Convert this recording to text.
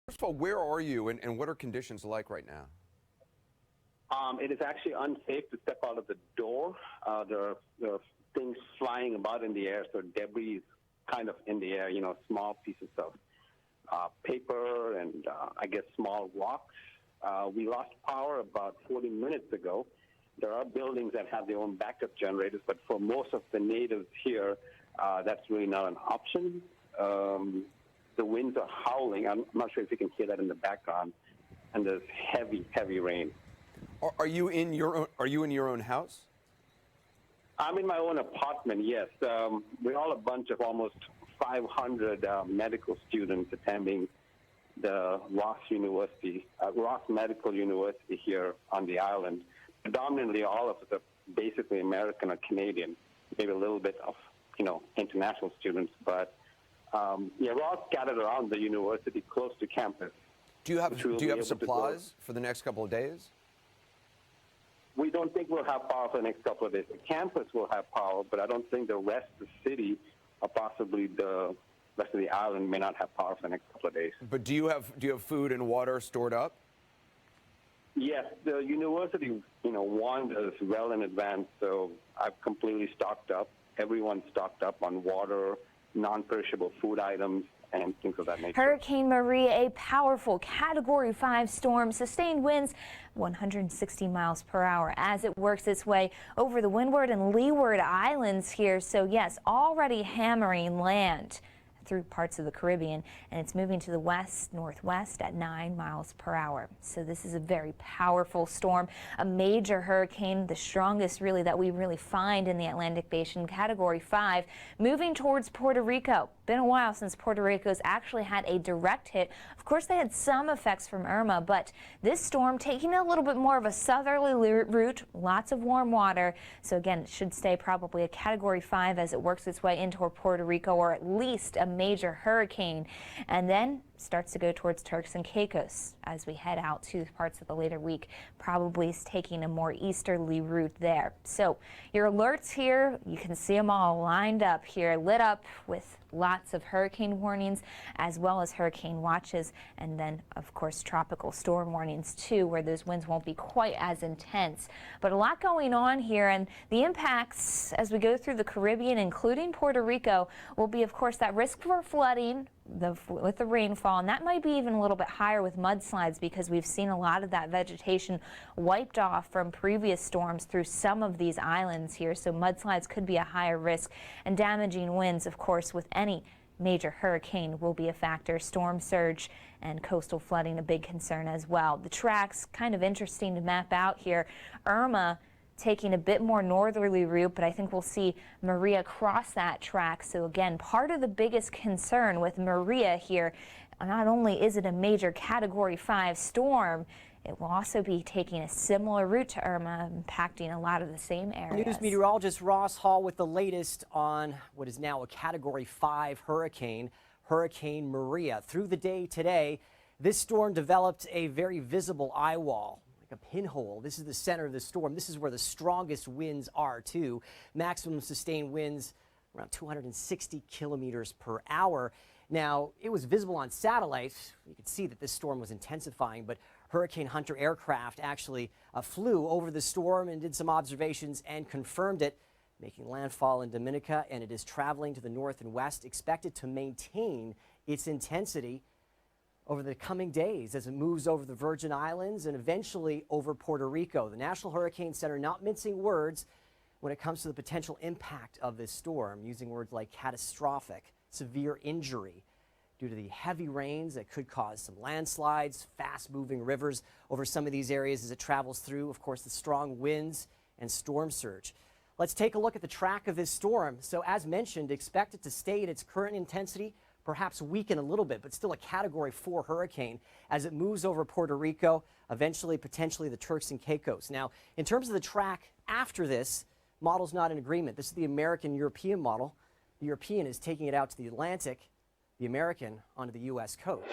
First of all, where are you and what are conditions like right now? It is actually unsafe to step out of the door. There are things flying about in the air, so debris is kind of in the air, small pieces of paper and I guess small rocks. We lost power about 40 minutes ago. There are buildings that have their own backup generators, but for most of the natives here, that's really not an option. The winds are howling. I'm not sure if you can hear that in the background, and there's heavy, heavy rain. Are you in your own house? I'm in my own apartment, yes. We're all a bunch of almost 500 medical students attending the Ross Medical University here on the island. Predominantly, all of us are basically American or Canadian, maybe a little bit of, international students, but we're all scattered around the university close to campus. Do you have supplies for the next couple of days? We don't think we'll have power for the next couple of days. The campus will have power, but I don't think the rest of the city or possibly the rest of the island may not have power for the next couple of days. But do you have food and water stored up? Yes, the university, warned us well in advance, so I've completely stocked up. Everyone's stocked up on water, non-perishable food items, and things of that nature. Hurricane Maria, a powerful Category 5 storm, sustained winds 160 miles per hour as it works its way over the Windward and Leeward Islands here. So yes, already hammering land through parts of the Caribbean, and it's moving to the west-northwest at 9 miles per hour. So this is a very powerful storm, a major hurricane, the strongest really that we find in the Atlantic Basin, Category 5, moving towards Puerto Rico. Been a while since Puerto Rico's actually had a direct hit. Of course, they had some effects from Irma, but this storm taking a little bit more of a southerly route, lots of warm water. So again, it should stay probably a Category 5 as it works its way into Puerto Rico, or at least a major hurricane, and then starts to go towards Turks and Caicos as we head out to parts of the later week, probably taking a more easterly route there. So your alerts here, you can see them all lined up here, lit up with lots of hurricane warnings as well as hurricane watches, and then of course tropical storm warnings too, where those winds won't be quite as intense. But a lot going on here, and the impacts as we go through the Caribbean, including Puerto Rico, will be of course that risk for flooding with the rainfall, and that might be even a little bit higher with mudslides, because we've seen a lot of that vegetation wiped off from previous storms through some of these islands here. So mudslides could be a higher risk, and damaging winds, of course, with any major hurricane will be a factor. Storm surge and coastal flooding a big concern as well. The tracks kind of interesting to map out here. Irma taking a bit more northerly route, but I think we'll see Maria cross that track. So again, part of the biggest concern with Maria here, not only is it a major Category 5 storm, it will also be taking a similar route to Irma, impacting a lot of the same areas. News meteorologist Ross Hall with the latest on what is now a Category 5 hurricane, Hurricane Maria. Through the day today, this storm developed a very visible eye wall, a pinhole. This is the center of the storm. This is where the strongest winds are too. Maximum sustained winds around 260 kilometers per hour. Now, it was visible on satellite. You could see that this storm was intensifying, but Hurricane Hunter aircraft actually flew over the storm and did some observations and confirmed it, making landfall in Dominica, and it is traveling to the north and west, expected to maintain its intensity over the coming days as it moves over the Virgin Islands and eventually over Puerto Rico. The National Hurricane Center not mincing words when it comes to the potential impact of this storm, using words like catastrophic, severe injury due to the heavy rains that could cause some landslides, fast-moving rivers over some of these areas as it travels through, of course, the strong winds and storm surge. Let's take a look at the track of this storm. So as mentioned, expect it to stay at its current intensity, perhaps weaken a little bit, but still a Category 4 hurricane as it moves over Puerto Rico, eventually potentially the Turks and Caicos. Now, in terms of the track after this, model's not in agreement. This is the American-European model. The European is taking it out to the Atlantic, the American onto the U.S. coast.